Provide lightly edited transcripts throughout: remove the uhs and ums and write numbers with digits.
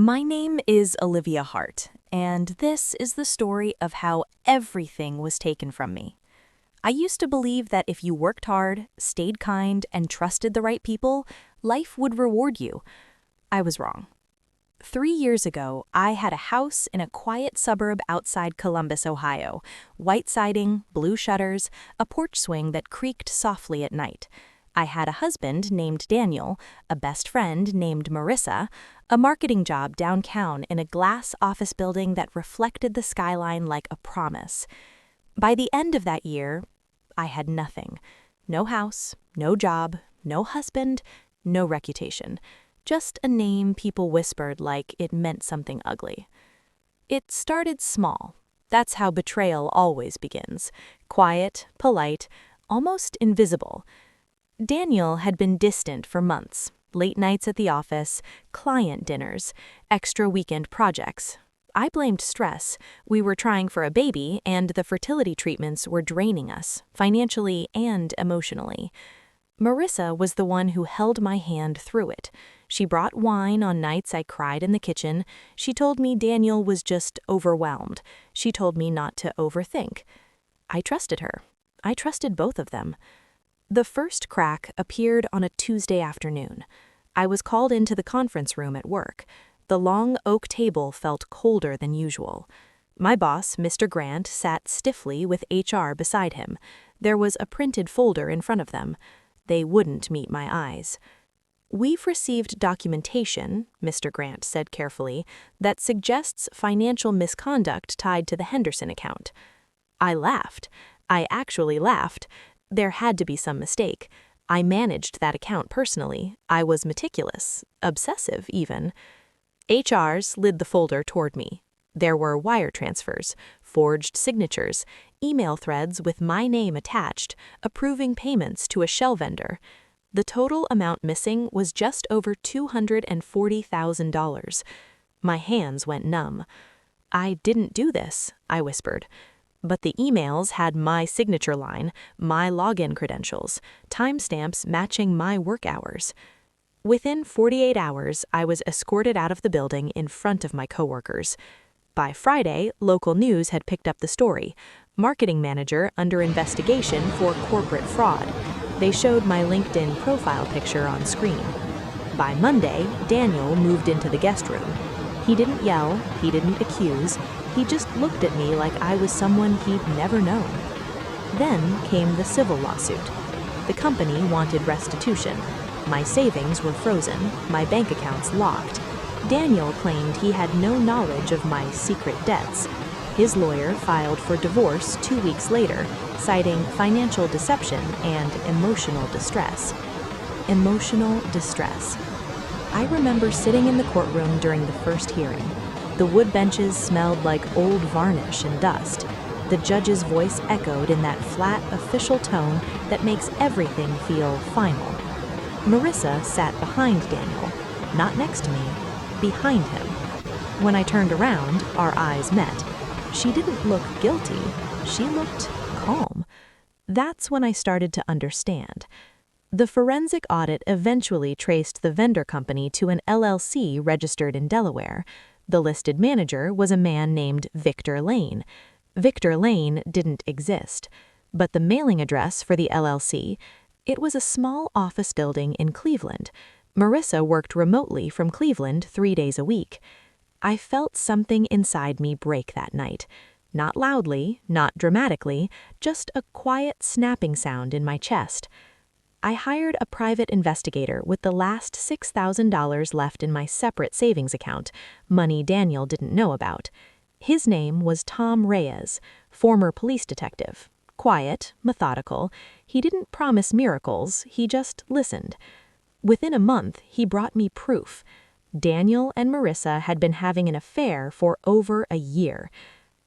My name is Olivia Hart, and this is the story of how everything was taken from me. I used to believe that if you worked hard, stayed kind, and trusted the right people, life would reward you. I was wrong. 3 years ago, I had a house in a quiet suburb outside Columbus, Ohio. White siding, blue shutters, a porch swing that creaked softly at night. I had a husband named Daniel, a best friend named Marissa, a marketing job downtown in a glass office building that reflected the skyline like a promise. By the end of that year, I had nothing. No house, no job, no husband, no reputation. Just a name people whispered like it meant something ugly. It started small. That's how betrayal always begins. Quiet, polite, almost invisible. Daniel had been distant for months. Late nights at the office, client dinners, extra weekend projects. I blamed stress. We were trying for a baby, and the fertility treatments were draining us, financially and emotionally. Marissa was the one who held my hand through it. She brought wine on nights I cried in the kitchen. She told me Daniel was just overwhelmed. She told me not to overthink. I trusted her. I trusted both of them. The first crack appeared on a Tuesday afternoon. I was called into the conference room at work. The long oak table felt colder than usual. My boss, Mr. Grant, sat stiffly with HR beside him. There was a printed folder in front of them. They wouldn't meet my eyes. "We've received documentation," Mr. Grant said carefully, "that suggests financial misconduct tied to the Henderson account." I laughed. I actually laughed. There had to be some mistake. I managed that account personally. I was meticulous, obsessive even. HR slid the folder toward me. There were wire transfers, forged signatures, email threads with my name attached, approving payments to a shell vendor. The total amount missing was just over $240,000. My hands went numb. "I didn't do this," I whispered. But the emails had my signature line, my login credentials, timestamps matching my work hours. Within 48 hours, I was escorted out of the building in front of my coworkers. By Friday, local news had picked up the story. Marketing manager under investigation for corporate fraud. They showed my LinkedIn profile picture on screen. By Monday, Daniel moved into the guest room. He didn't yell, he didn't accuse, he just looked at me like I was someone he'd never known. Then came the civil lawsuit. The company wanted restitution. My savings were frozen, my bank accounts locked. Daniel claimed he had no knowledge of my secret debts. His lawyer filed for divorce 2 weeks later, citing financial deception and emotional distress. Emotional distress. I remember sitting in the courtroom during the first hearing. The wood benches smelled like old varnish and dust. The judge's voice echoed in that flat, official tone that makes everything feel final. Marissa sat behind Daniel, not next to me, behind him. When I turned around, our eyes met. She didn't look guilty. She looked calm. That's when I started to understand. The forensic audit eventually traced the vendor company to an LLC registered in Delaware. The listed manager was a man named Victor Lane. Victor Lane didn't exist. But the mailing address for the LLC, it was a small office building in Cleveland. Marissa worked remotely from Cleveland 3 days a week. I felt something inside me break that night. Not loudly, not dramatically, just a quiet snapping sound in my chest. I hired a private investigator with the last $6,000 left in my separate savings account, money Daniel didn't know about. His name was Tom Reyes, former police detective. Quiet, methodical. He didn't promise miracles, he just listened. Within a month, he brought me proof. Daniel and Marissa had been having an affair for over a year.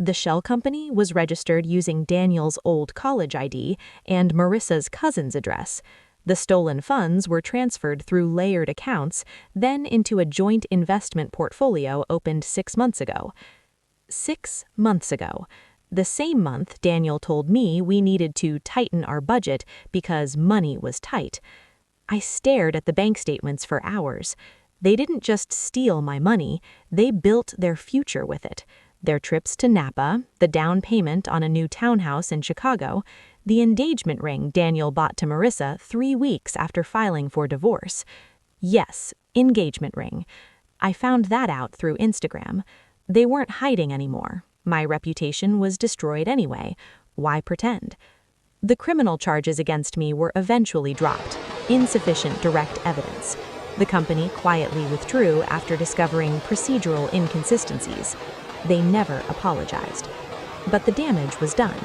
The shell company was registered using Daniel's old college ID and Marissa's cousin's address. The stolen funds were transferred through layered accounts, then into a joint investment portfolio opened 6 months ago. 6 months ago. The same month Daniel told me we needed to tighten our budget because money was tight. I stared at the bank statements for hours. They didn't just steal my money, they built their future with it. Their trips to Napa, the down payment on a new townhouse in Chicago, the engagement ring Daniel bought to Marissa 3 weeks after filing for divorce. Yes, engagement ring. I found that out through Instagram. They weren't hiding anymore. My reputation was destroyed anyway. Why pretend? The criminal charges against me were eventually dropped. Insufficient direct evidence. The company quietly withdrew after discovering procedural inconsistencies. They never apologized. But the damage was done.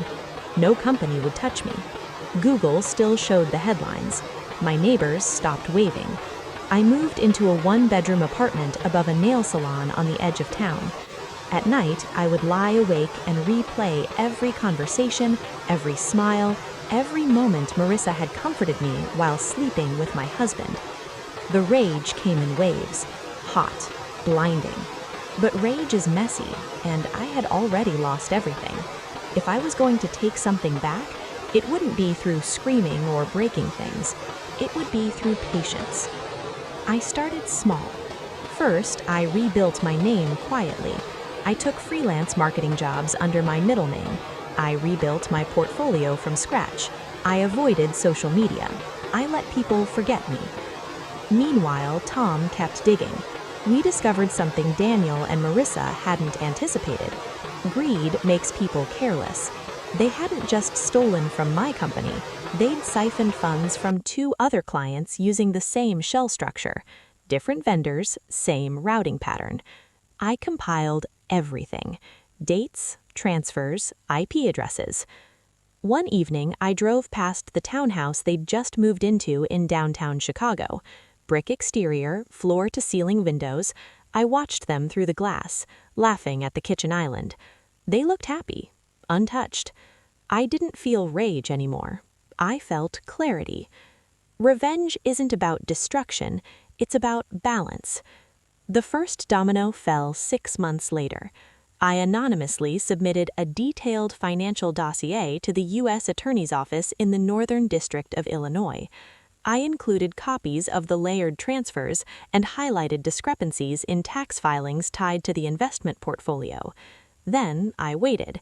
No company would touch me. Google still showed the headlines. My neighbors stopped waving. I moved into a 1-bedroom apartment above a nail salon on the edge of town. At night, I would lie awake and replay every conversation, every smile, every moment Marissa had comforted me while sleeping with my husband. The rage came in waves, hot, blinding. But rage is messy, and I had already lost everything. If I was going to take something back, it wouldn't be through screaming or breaking things. It would be through patience. I started small. First, I rebuilt my name quietly. I took freelance marketing jobs under my middle name. I rebuilt my portfolio from scratch. I avoided social media. I let people forget me. Meanwhile, Tom kept digging. We discovered something Daniel and Marissa hadn't anticipated. Greed makes people careless. They hadn't just stolen from my company. They'd siphoned funds from 2 other clients using the same shell structure. Different vendors, same routing pattern. I compiled everything. Dates, transfers, IP addresses. One evening, I drove past the townhouse they'd just moved into in downtown Chicago. Brick exterior, floor-to-ceiling windows. I watched them through the glass, laughing at the kitchen island. They looked happy, untouched. I didn't feel rage anymore. I felt clarity. Revenge isn't about destruction, it's about balance. The first domino fell 6 months later. I anonymously submitted a detailed financial dossier to the U.S. Attorney's Office in the Northern District of Illinois. I included copies of the layered transfers and highlighted discrepancies in tax filings tied to the investment portfolio. Then I waited.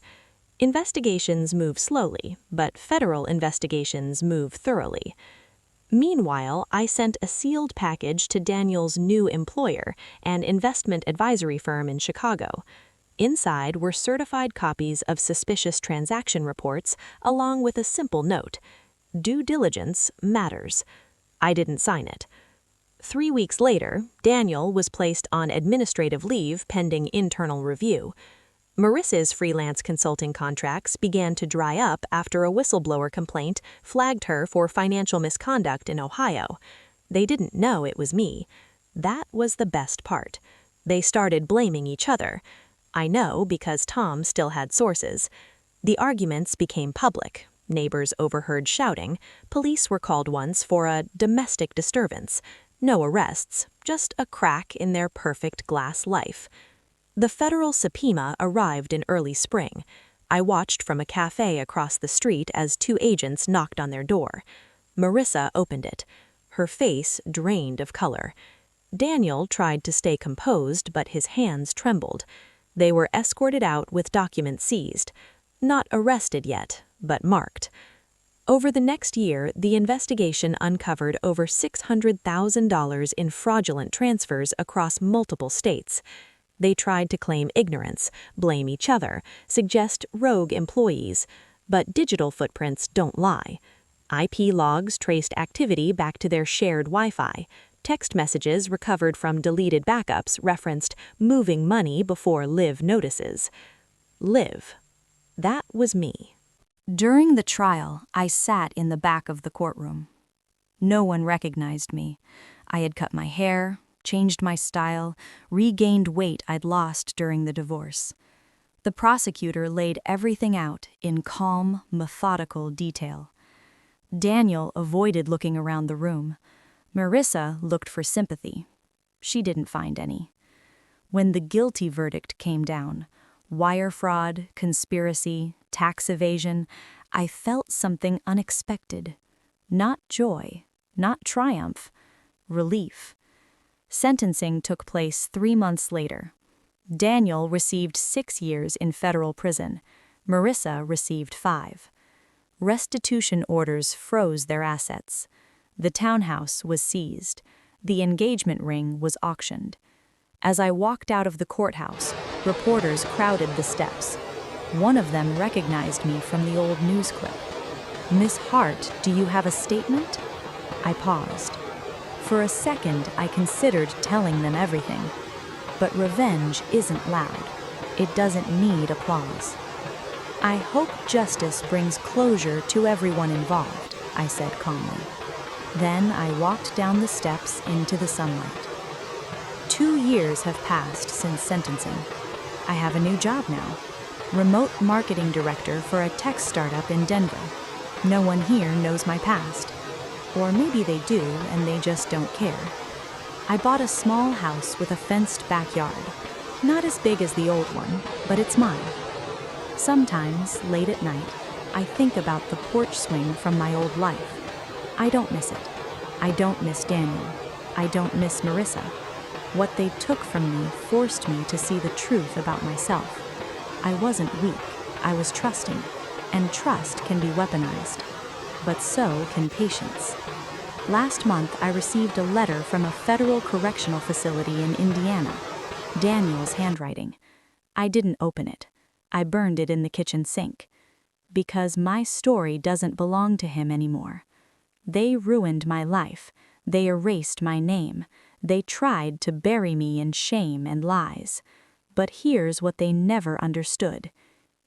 Investigations move slowly, but federal investigations move thoroughly. Meanwhile, I sent a sealed package to Daniel's new employer, an investment advisory firm in Chicago. Inside were certified copies of suspicious transaction reports, along with a simple note: due diligence matters. I didn't sign it. 3 weeks later, Daniel was placed on administrative leave pending internal review. Marissa's freelance consulting contracts began to dry up after a whistleblower complaint flagged her for financial misconduct in Ohio. They didn't know it was me. That was the best part. They started blaming each other. I know because Tom still had sources. The arguments became public. Neighbors overheard shouting. Police were called once for a domestic disturbance. No arrests, just a crack in their perfect glass life. The federal subpoena arrived in early spring. I watched from a cafe across the street as 2 agents knocked on their door. Marissa opened it. Her face drained of color. Daniel tried to stay composed, but his hands trembled. They were escorted out with documents seized. Not arrested yet, but marked. Over the next year, the investigation uncovered over $600,000 in fraudulent transfers across multiple states. They tried to claim ignorance, blame each other, suggest rogue employees. But digital footprints don't lie. IP logs traced activity back to their shared Wi-Fi. Text messages recovered from deleted backups referenced moving money before Liv notices. Liv. That was me. During the trial, I sat in the back of the courtroom. No one recognized me. I had cut my hair, changed my style, regained weight I'd lost during the divorce. The prosecutor laid everything out in calm, methodical detail. Daniel avoided looking around the room. Marissa looked for sympathy. She didn't find any. When the guilty verdict came down, wire fraud, conspiracy, tax evasion, I felt something unexpected. Not joy, not triumph, relief. Sentencing took place 3 months later. Daniel received 6 years in federal prison. Marissa received 5. Restitution orders froze their assets. The townhouse was seized. The engagement ring was auctioned. As I walked out of the courthouse, reporters crowded the steps. One of them recognized me from the old news clip. "Miss Hart, do you have a statement?" I paused. For a second, I considered telling them everything. But revenge isn't loud. It doesn't need applause. "I hope justice brings closure to everyone involved," I said calmly. Then I walked down the steps into the sunlight. 2 years have passed since sentencing. I have a new job now. Remote marketing director for a tech startup in Denver. No one here knows my past. Or maybe they do and they just don't care. I bought a small house with a fenced backyard. Not as big as the old one, but it's mine. Sometimes, late at night, I think about the porch swing from my old life. I don't miss it. I don't miss Daniel. I don't miss Marissa. What they took from me forced me to see the truth about myself. I wasn't weak. I was trusting. And trust can be weaponized. But so can patience. Last month, I received a letter from a federal correctional facility in Indiana. Daniel's handwriting. I didn't open it. I burned it in the kitchen sink. Because my story doesn't belong to him anymore. They ruined my life. They erased my name. They tried to bury me in shame and lies. But here's what they never understood.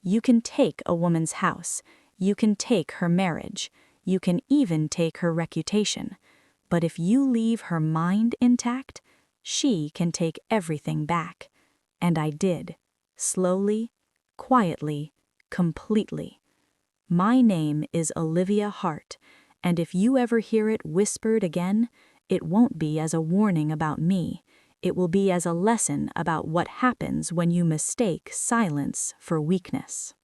You can take a woman's house. You can take her marriage. You can even take her reputation. But if you leave her mind intact, she can take everything back. And I did. Slowly, quietly, completely. My name is Olivia Hart, and if you ever hear it whispered again, it won't be as a warning about me. It will be as a lesson about what happens when you mistake silence for weakness.